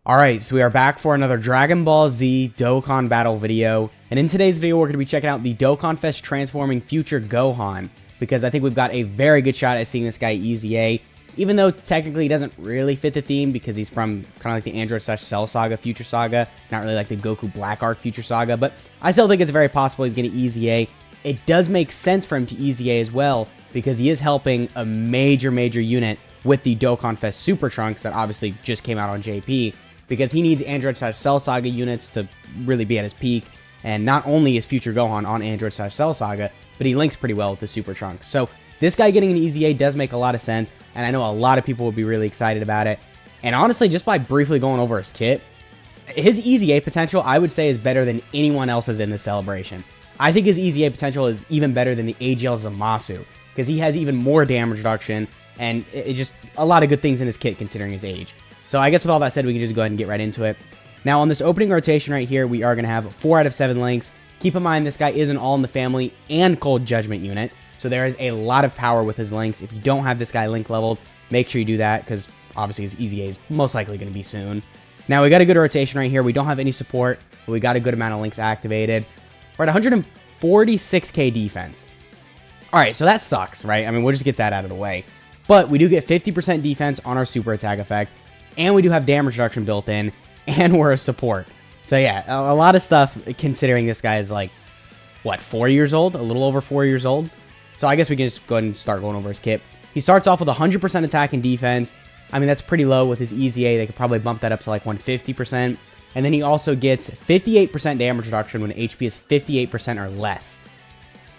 Alright, so we are back for another Dragon Ball Z Dokkan battle video, and in today's video we're going to be checking out the Dokkan Fest transforming future Gohan, because I think we've got a very good shot at seeing this guy EZA, even though technically he doesn't really fit the theme because he's from kind of like the Android/Cell Saga Future Saga, not really like the Goku Black Arc Future Saga, but I still think it's very possible he's going to EZA. It does make sense for him to EZA as well, because he is helping a major unit with the Dokkan Fest Super Trunks that obviously just came out on JP, because he needs Android/Cell Saga units to really be at his peak, and not only is Future Gohan on Android/Cell Saga, but he links pretty well with the Super Trunks. So this guy getting an EZA does make a lot of sense, and I know a lot of people will be really excited about it. And honestly, just by briefly going over his kit, his EZA potential, I would say, is better than anyone else's in this celebration. I think his EZA potential is even better than the AGL Zamasu, because he has even more damage reduction, and it just a lot of good things in his kit considering his age. So I guess with all that said, we can just go ahead and get right into it. Now on this opening rotation right here, we are going to have 4 out of 7 links. Keep in mind, this guy is an All in the Family and Cold Judgment unit, so there is a lot of power with his links. If you don't have this guy link leveled, make sure you do that, because obviously his EZA is most likely going to be soon. Now we got a good rotation right here. We don't have any support, but we got a good amount of links activated. We're at 146k defense. Alright, so that sucks, right? I mean, we'll just get that out of the way. But we do get 50% defense on our super attack effect, and we do have damage reduction built in, and we're a support. So yeah, a lot of stuff considering this guy is like, what, 4 years old? A little over 4 years old? So I guess we can just go ahead and start going over his kit. He starts off with 100% attack and defense. I mean, that's pretty low with his EZA. They could probably bump that up to like 150%. And then he also gets 58% damage reduction when HP is 58% or less.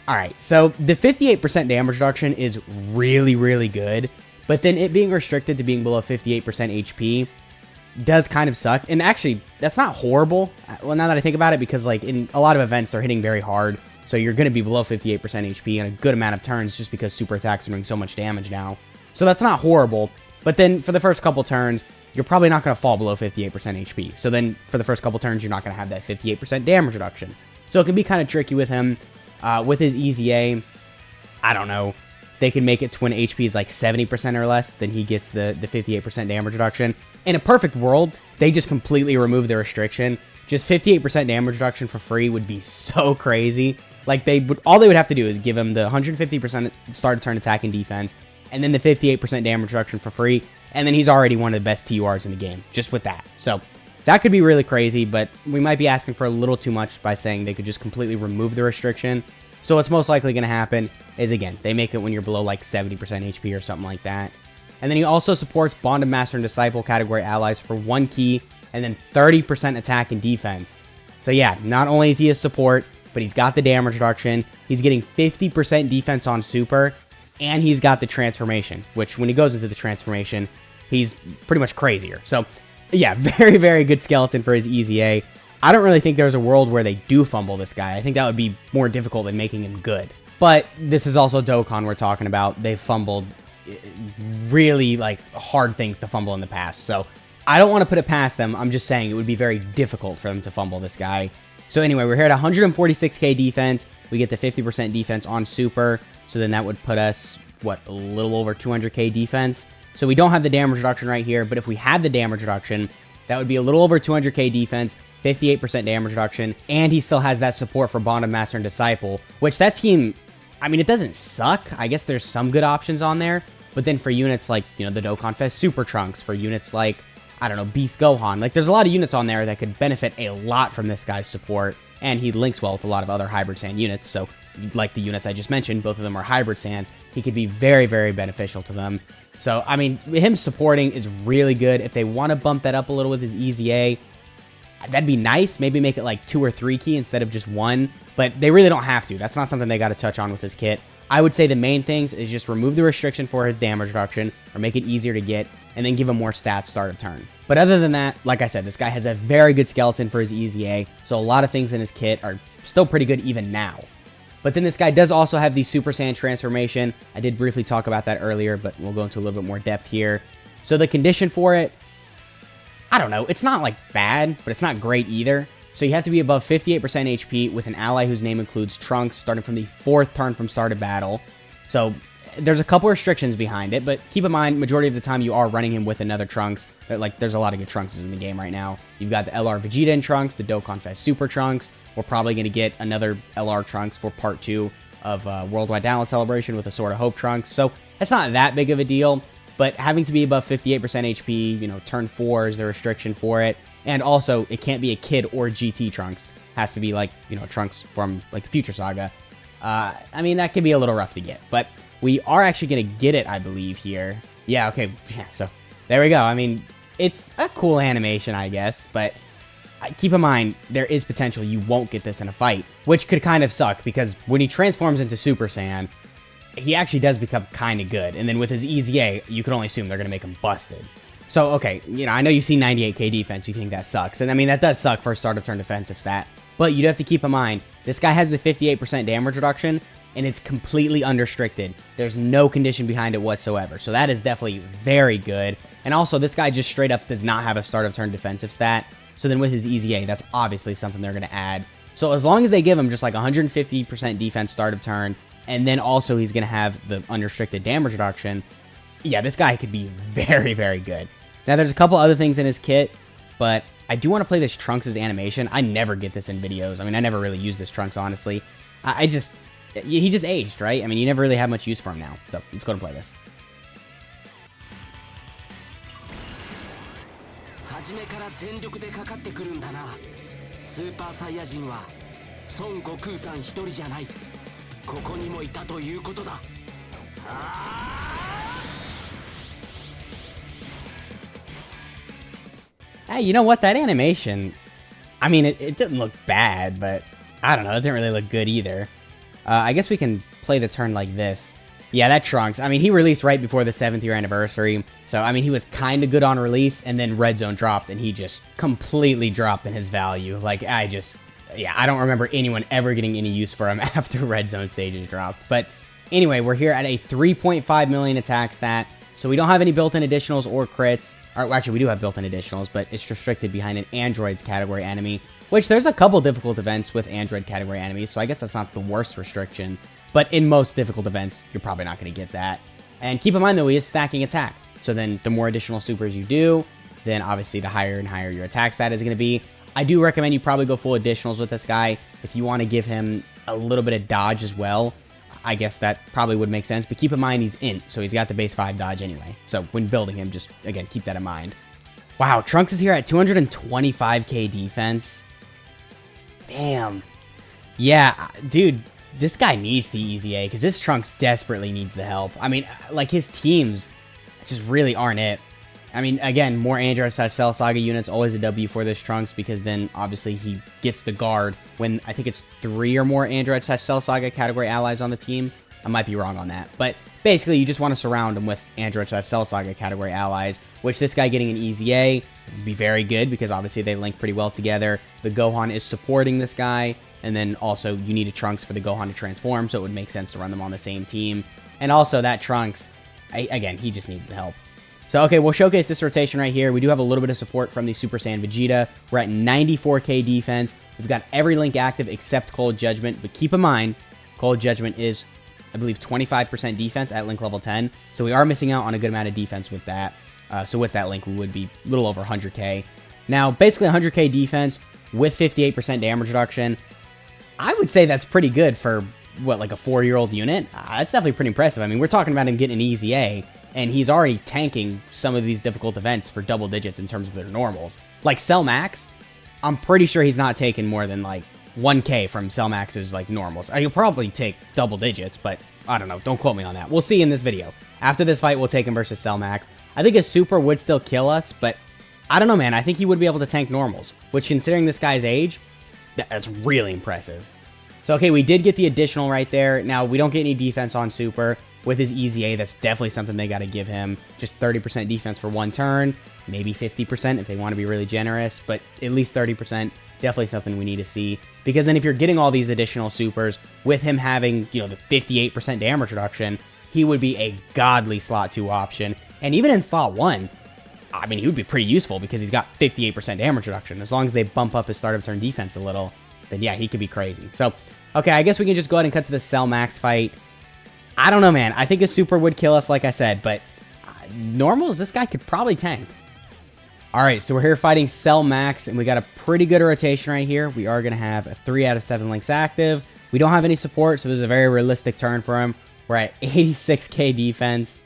Alright, so the 58% damage reduction is really good. But then it being restricted to being below 58% HP does kind of suck. And actually, that's not horrible. Well, now that I think about it, because like in a lot of events, they're hitting very hard. So you're going to be below 58% HP in a good amount of turns just because super attacks are doing so much damage now. So that's not horrible. But then for the first couple turns, you're probably not going to fall below 58% HP. So then for the first couple turns, you're not going to have that 58% damage reduction. So it can be kind of tricky with him. With his EZA, I don't know. They can make it to when HP is like 70% or less, then he gets the 58% damage reduction. In a perfect world, they just completely remove the restriction. Just 58% damage reduction for free would be so crazy. Like all they would have to do is give him the 150% start of turn attack and defense, and then the 58% damage reduction for free, and then he's already one of the best TURs in the game, just with that. So that could be really crazy, but we might be asking for a little too much by saying they could just completely remove the restriction. So what's most likely going to happen is, again, they make it when you're below like 70% HP or something like that. And then he also supports Bond of Master and Disciple category allies for 1 key and then 30% attack and defense. So yeah, not only is he a support, but he's got the damage reduction, he's getting 50% defense on super, and he's got the transformation, which when he goes into the transformation, he's pretty much crazier. So yeah, very good skeleton for his EZA. I don't really think there's a world where they do fumble this guy. I think that would be more difficult than making him good. But this is also Dokkan we're talking about. They've fumbled really like hard things to fumble in the past. So I don't want to put it past them. I'm just saying it would be very difficult for them to fumble this guy. So anyway, we're here at 146k defense. We get the 50% defense on super. So then that would put us, what, a little over 200k defense. So we don't have the damage reduction right here. But if we had the damage reduction, that would be a little over 200k defense, 58% damage reduction, and he still has that support for Bond of Master and Disciple, which that team, I mean, it doesn't suck. I guess there's some good options on there, but then for units like, you know, the Dokkan Fest Super Trunks, for units like, I don't know, Beast Gohan, like there's a lot of units on there that could benefit a lot from this guy's support, and he links well with a lot of other Hybrid Sand units, so like the units I just mentioned, both of them are Hybrid Sands, he could be very beneficial to them. So, I mean, him supporting is really good. If they want to bump that up a little with his EZA, that'd be nice. Maybe make it like 2 or 3 key instead of just 1, but they really don't have to. That's not something they got to touch on with his kit. I would say the main things is just remove the restriction for his damage reduction, or make it easier to get, and then give him more stats start of turn. But other than that, like I said, this guy has a very good skeleton for his EZA, so a lot of things in his kit are still pretty good even now. But then this guy does also have the Super Saiyan transformation. I did briefly talk about that earlier, but we'll go into a little bit more depth here. So the condition for it, I don't know. It's not like bad, but it's not great either. So you have to be above 58% HP with an ally whose name includes Trunks starting from the 4th turn from start of battle. So there's a couple restrictions behind it, but keep in mind, majority of the time you are running him with another Trunks. Like, there's a lot of good Trunkses in the game right now. You've got the LR Vegeta in Trunks, the Dokkan Fest Super Trunks. We're probably going to get another LR Trunks for part 2 of Worldwide Download Celebration with a Sword of Hope Trunks. So that's not that big of a deal, but having to be above 58% HP, you know, turn 4 is the restriction for it. And also, it can't be a Kid or GT Trunks. Has to be like, you know, Trunks from like the Future Saga. I mean, that could be a little rough to get, but we are actually going to get it, I believe, here. Yeah, okay, yeah, so there we go. I mean, it's a cool animation, I guess, but keep in mind, there is potential you won't get this in a fight, which could kind of suck, because when he transforms into Super Saiyan, he actually does become kind of good, and then with his EZA, you can only assume they're going to make him busted. So, okay, you know, I know you see 98k defense, you think that sucks, and I mean, that does suck for a start of turn defensive stat, but you do have to keep in mind, this guy has the 58% damage reduction, and it's completely unrestricted. There's no condition behind it whatsoever, so that is definitely very good. And also, this guy just straight up does not have a start of turn defensive stat, so then with his EZA, that's obviously something they're going to add. So as long as they give him just like 150% defense start of turn, and then also he's going to have the unrestricted damage reduction, yeah, this guy could be very, very good. Now, there's a couple other things in his kit, but I do want to play this Trunks' animation. I never get this in videos. I mean, I never really use this Trunks, honestly. He just aged, right? I mean, you never really have much use for him now. So, let's go and play this. Hey, you know what? That animation, I mean, it didn't look bad, but I don't know. It didn't really look good either. I guess we can play the turn like this. Yeah, that Trunks. I mean, he released right before the 7th year anniversary. So, I mean, he was kind of good on release, and then Red Zone dropped, and he just completely dropped in his value. Like, I don't remember anyone ever getting any use for him after Red Zone stages dropped. But anyway, we're here at a 3.5 million attack stat. So we don't have any built-in additionals or crits. Or, actually, we do have built-in additionals, but it's restricted behind an Androids category enemy, which there's a couple difficult events with Android category enemies, so I guess that's not the worst restriction. But in most difficult events, you're probably not going to get that. And keep in mind, though, he is stacking attack. So then the more additional supers you do, then obviously the higher and higher your attack stat is going to be. I do recommend you probably go full additionals with this guy. If you want to give him a little bit of dodge as well, I guess that probably would make sense. But keep in mind, he's int, so he's got the base 5 dodge anyway. So when building him, just, again, keep that in mind. Wow, Trunks is here at 225k defense. Damn. Yeah, dude, this guy needs the EZA, because this Trunks desperately needs the help. I mean, like, his teams just really aren't it. I mean, again, more Android/Cell Saga units, always a W for this Trunks, because then, obviously, he gets the guard when, I think it's 3 or more Android/Cell Saga category allies on the team. I might be wrong on that, but basically, you just want to surround him with Android/Cell Saga category allies, which this guy getting an EZA would be very good, because obviously they link pretty well together. The Gohan is supporting this guy, and then also you need a Trunks for the Gohan to transform, so it would make sense to run them on the same team. And also that Trunks, again, he just needs the help. So, okay, we'll showcase this rotation right here. We do have a little bit of support from the Super Saiyan Vegeta. We're at 94k defense. We've got every link active except Cold Judgment, but keep in mind, Cold Judgment is, I believe, 25% defense at link level 10, so we are missing out on a good amount of defense with that. So with that link, we would be a little over 100k. Now, basically 100k defense with 58% damage reduction. I would say that's pretty good for, what, like a 4-year-old unit? That's definitely pretty impressive. I mean, we're talking about him getting an EZA, and he's already tanking some of these difficult events for double digits in terms of their normals. Like Cell Max, I'm pretty sure he's not taking more than like 1k from Cell Max's like normals. He'll probably take double digits, but I don't know. Don't quote me on that. We'll see in this video. After this fight, we'll take him versus Cell Max. I think his super would still kill us, but I don't know, man. I think he would be able to tank normals, which, considering this guy's age, that's really impressive. So, okay, we did get the additional right there. Now, we don't get any defense on super. With his EZA, that's definitely something they got to give him. Just 30% defense for one turn, maybe 50% if they want to be really generous, but at least 30%, definitely something we need to see. Because then if you're getting all these additional supers, with him having, you know, the 58% damage reduction, he would be a godly slot 2 option. And even in slot 1, I mean, he would be pretty useful because he's got 58% damage reduction. As long as they bump up his start of turn defense a little, then yeah, he could be crazy. So, okay, I guess we can just go ahead and cut to the Cell Max fight. I don't know, man. I think a super would kill us, like I said, but normals, this guy could probably tank. All right, so we're here fighting Cell Max, and we got a pretty good rotation right here. We are going to have a 3 out of 7 links active. We don't have any support, so this is a very realistic turn for him. We're at 86k defense.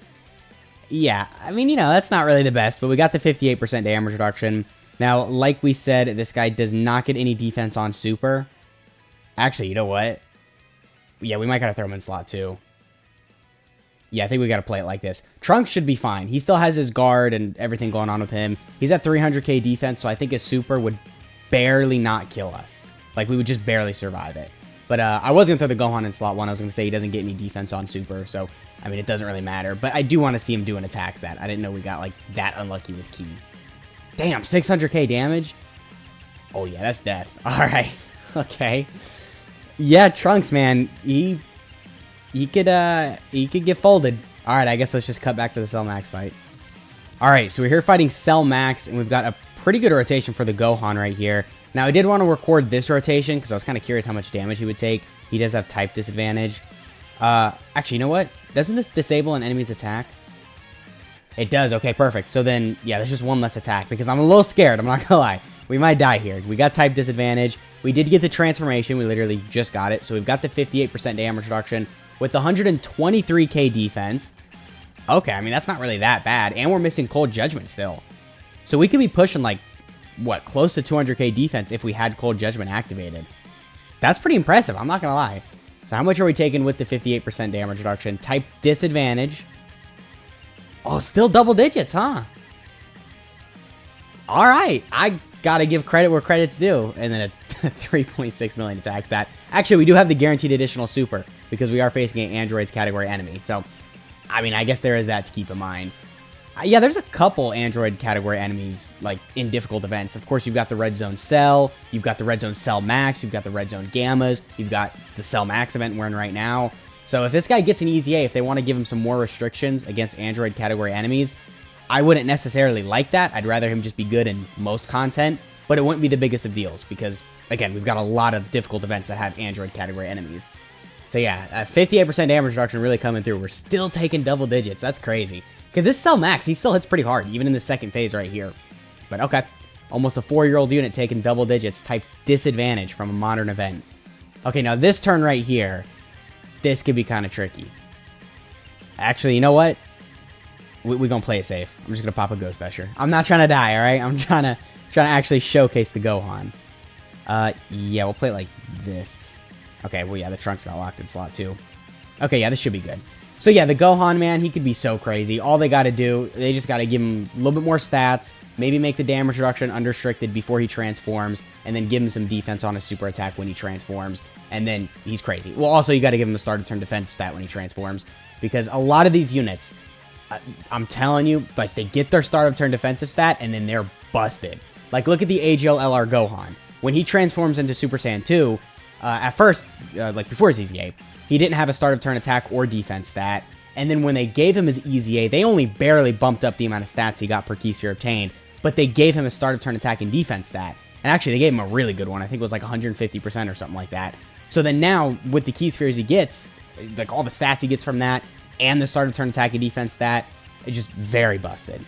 Yeah, I mean, you know, that's not really the best, but we got the 58% damage reduction. Now, like we said, this guy does not get any defense on super. Actually, you know what? Yeah, we might gotta throw him in slot 2. Yeah, I think we gotta play it like this. Trunks should be fine. He still has his guard and everything going on with him. He's at 300k defense, so I think his super would barely not kill us. Like, we would just barely survive it. But I was gonna throw the Gohan in slot 1. I was gonna say he doesn't get any defense on super, so, I mean, it doesn't really matter. But I do want to see him do an attack stat. I didn't know we got, like, that unlucky with Ki. Damn, 600k damage? Oh, yeah, that's death. Alright, okay. Yeah, Trunks, man, he could get folded. Alright, I guess let's just cut back to the Cell Max fight. Alright, so we're here fighting Cell Max, and we've got a pretty good rotation for the Gohan right here. Now, I did want to record this rotation, because I was kind of curious how much damage he would take. He does have type disadvantage. Actually, you know what? Doesn't this disable an enemy's attack? It does. Okay, perfect. So then, yeah, there's just one less attack, because I'm a little scared. I'm not gonna lie. We might die here. We got type disadvantage. We did get the transformation. We literally just got it. So we've got the 58% damage reduction with the 123k defense. Okay, I mean, that's not really that bad. And we're missing Cold Judgment still. So we could be pushing, like, what, close to 200k defense if we had Cold Judgment activated. That's pretty impressive. I'm not gonna lie. So how much are we taking with the 58% damage reduction? Type disadvantage. Oh, still double digits, huh? All right. I got to give credit where credit's due. And then a 3.6 million attack stat. Actually, we do have the guaranteed additional super because we are facing an Android's category enemy. So, I mean, I guess there is that to keep in mind. Yeah, there's a couple Android category enemies, like, in difficult events. Of course, you've got the Red Zone Cell. You've got the Red Zone Cell Max. You've got the Red Zone Gammas. You've got the Cell Max event we're in right now. So if this guy gets an EZA, if they want to give him some more restrictions against Android category enemies, I wouldn't necessarily like that. I'd rather him just be good in most content, but it wouldn't be the biggest of deals because, again, we've got a lot of difficult events that have Android category enemies. So yeah, 58% damage reduction really coming through. We're still taking double digits. That's crazy. Because this Cell Max, he still hits pretty hard, even in the second phase right here. But okay, almost a 4-year-old unit taking double digits, type disadvantage from a modern event. Okay, now this turn right here, this could be kind of tricky. Actually, you know what? We're gonna play it safe. I'm just gonna pop a Ghost Usher. I'm not trying to die, all right? I'm trying to actually showcase the Gohan. Yeah, we'll play it like this. Okay, well, yeah, the Trunks got locked in slot 2. Okay, yeah, this should be good. So yeah, the Gohan, man, he could be so crazy. All they got to do, they just got to give him a little bit more stats, maybe make the damage reduction unrestricted before he transforms, and then give him some defense on his super attack when he transforms, and then he's crazy. Well, also, you got to give him a start of turn defensive stat when he transforms, because a lot of these units, I'm telling you, like, they get their start of turn defensive stat, and then they're busted. Like, look at the AGL LR Gohan. When he transforms into Super Saiyan 2, at first, like before his EZA, he didn't have a start of turn attack or defense stat, and then when they gave him his EZA, they only barely bumped up the amount of stats he got per key sphere obtained, but they gave him a start of turn attack and defense stat. And actually, they gave him a really good one. I think it was like 150% or something like that. So then now, with the key spheres he gets, like all the stats he gets from that, and the start of turn attack and defense stat, it's just very busted.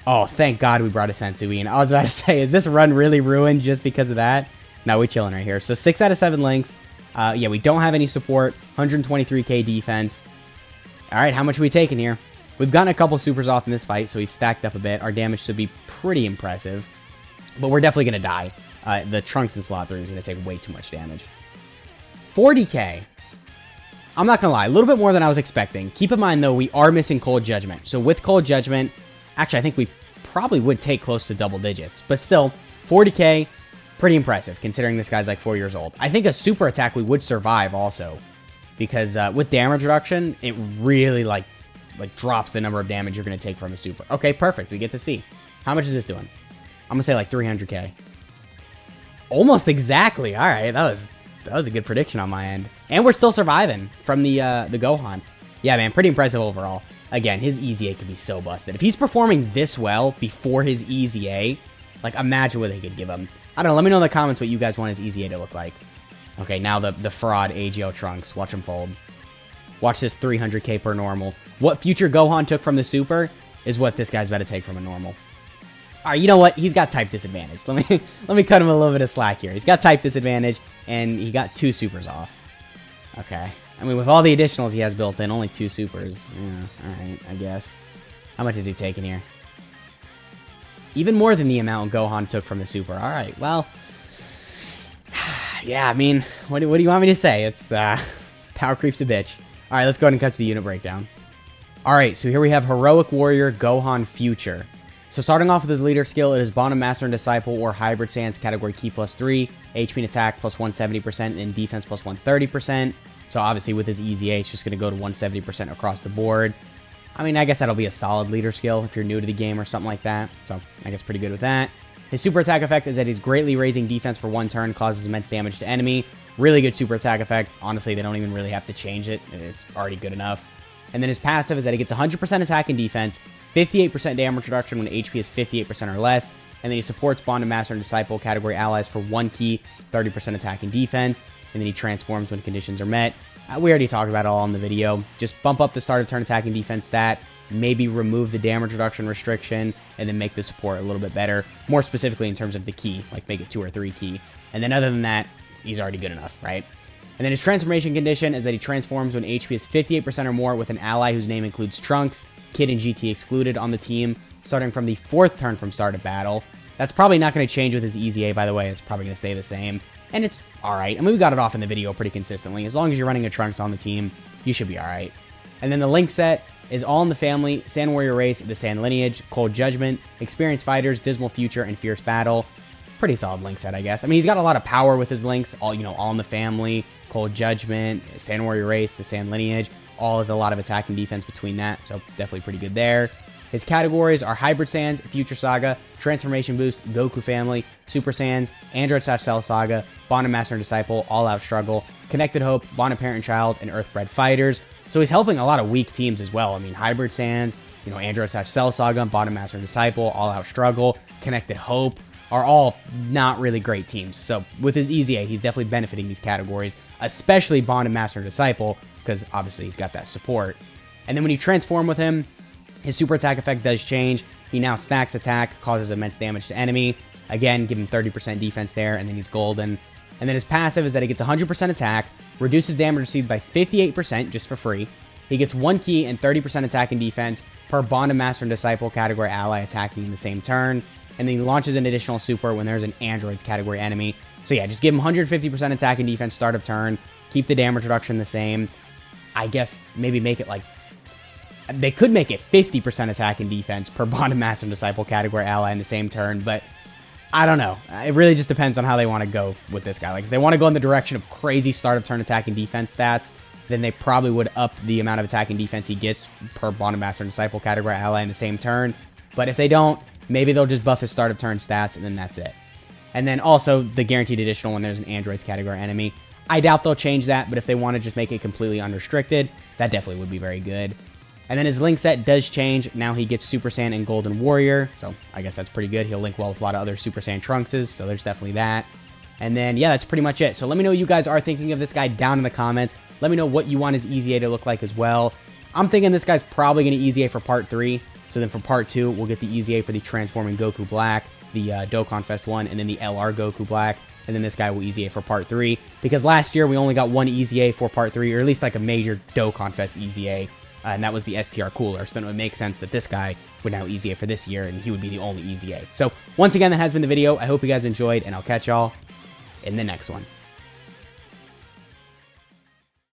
Oh, thank God we brought a Sensuine. I was about to say, is this run really ruined just because of that? No, we're chilling right here. So 6 out of 7 links. Yeah, we don't have any support. 123k defense. All right, how much are we taking here? We've gotten a couple supers off in this fight, so we've stacked up a bit. Our damage should be pretty impressive. But we're definitely going to die. The Trunks in slot 3 is going to take way too much damage. 40k. I'm not going to lie, a little bit more than I was expecting. Keep in mind, though, we are missing Cold Judgment. So with Cold Judgment, actually, I think we probably would take close to double digits. But still, 40k, pretty impressive, considering this guy's like 4 years old. I think a super attack we would survive also. Because with damage reduction, it really like drops the number of damage you're going to take from a super. Okay, perfect. We get to see. How much is this doing? I'm going to say like 300k. Almost exactly. All right, that was a good prediction on my end. And we're still surviving from the Gohan. Yeah, man, pretty impressive overall. Again, his EZA could be so busted. If he's performing this well before his EZA, like, imagine what they could give him. I don't know. Let me know in the comments what you guys want his EZA to look like. Okay, now the fraud AGL Trunks. Watch him fold. Watch this 300k per normal. What future Gohan took from the super is what this guy's about to take from a normal. All right, you know what? He's got type disadvantage. Let me cut him a little bit of slack here. He's got type disadvantage, and he got 2 supers off. Okay. I mean, with all the additionals he has built in, only 2 supers. Yeah, all right, I guess. How much is he taking here? Even more than the amount Gohan took from the super. All right, well, yeah, I mean, what do you want me to say? It's power creep's a bitch. All right, let's go ahead and cut to the unit breakdown. All right, so here we have Heroic Warrior Gohan Future. So starting off with his leader skill, it is Bond of Master and Disciple or Hybrid Sans category key +3, HP and attack plus 170%, and defense plus 130%. So obviously with his EZA, it's just going to go to 170% across the board. I mean, I guess that'll be a solid leader skill if you're new to the game or something like that. So I guess pretty good with that. His super attack effect is that he's greatly raising defense for 1 turn, causes immense damage to enemy. Really good super attack effect. Honestly, they don't even really have to change it. It's already good enough. And then his passive is that he gets 100% attack and defense, 58% damage reduction when HP is 58% or less, and then he supports Bond of Master and Disciple category allies for 1 key, 30% attack and defense, and then he transforms when conditions are met. We already talked about it all in the video. Just bump up the start of turn attack and defense stat, maybe remove the damage reduction restriction, and then make the support a little bit better, more specifically in terms of the key, like make it 2 or 3 key. And then other than that, he's already good enough, right? And then his transformation condition is that he transforms when HP is 58% or more with an ally whose name includes Trunks, Kid, and GT excluded on the team, starting from the 4th turn from start of battle. That's probably not going to change with his EZA, by the way. It's probably going to stay the same. And it's alright. I mean, we got it off in the video pretty consistently. As long as you're running a Trunks on the team, you should be alright. And then the link set is All in the Family, Sand Warrior Race, the Sand Lineage, Cold Judgment, Experienced Fighters, Dismal Future, and Fierce Battle. Pretty solid link set, I guess. I mean, he's got a lot of power with his links. All in the Family, Cold Judgment, Sand Warrior Race, the Sand Lineage. All is a lot of attack and defense between that, so definitely pretty good there. His categories are Hybrid Sans, Future Saga, Transformation Boost, Goku Family, Super Sans, Android / Cell Saga, Bond of Master and Disciple, All Out Struggle, Connected Hope, Bond of Parent and Child, and Earthbred Fighters. So he's helping a lot of weak teams as well. I mean, Hybrid Sans, Android / Cell Saga, Bond of Master and Disciple, All Out Struggle, Connected Hope are all not really great teams. So with his EZA, he's definitely benefiting these categories, especially Bond of Master and Disciple, because obviously he's got that support. And then when you transform with him, his super attack effect does change. He now stacks attack, causes immense damage to enemy. Again, give him 30% defense there, and then he's golden. And then his passive is that he gets 100% attack, reduces damage received by 58% just for free. He gets 1 key and 30% attack and defense per Bond of Master and Disciple category ally attacking in the same turn. And then he launches an additional super when there's an Androids category enemy. So yeah, just give him 150% attack and defense start of turn. Keep the damage reduction the same. I guess maybe make it like... They could make it 50% attack and defense per Bond of Master and Disciple category ally in the same turn, but I don't know. It really just depends on how they want to go with this guy. Like, if they want to go in the direction of crazy start of turn attack and defense stats, then they probably would up the amount of attack and defense he gets per Bond of Master and Disciple category ally in the same turn. But if they don't, maybe they'll just buff his start of turn stats, and then that's it. And then also the guaranteed additional when there's an Androids category enemy. I doubt they'll change that, but if they want to just make it completely unrestricted, that definitely would be very good. And then his link set does change. Now he gets Super Saiyan and Golden Warrior, so I guess that's pretty good. He'll link well with a lot of other Super Saiyan Trunkses, so there's definitely that. And then, yeah, that's pretty much it. So let me know what you guys are thinking of this guy down in the comments. Let me know what you want his EZA to look like as well. I'm thinking this guy's probably going to EZA for Part 3. So then for Part 2, we'll get the EZA for the Transforming Goku Black, the Dokkan Fest one, and then the LR Goku Black. And then this guy will EZA for Part 3. Because last year, we only got 1 EZA for Part 3, or at least like a major Dokkan Fest EZA. And that was the STR Cooler. So then it would make sense that this guy would now EZA for this year, and he would be the only EZA. So once again, that has been the video. I hope you guys enjoyed, and I'll catch y'all in the next one.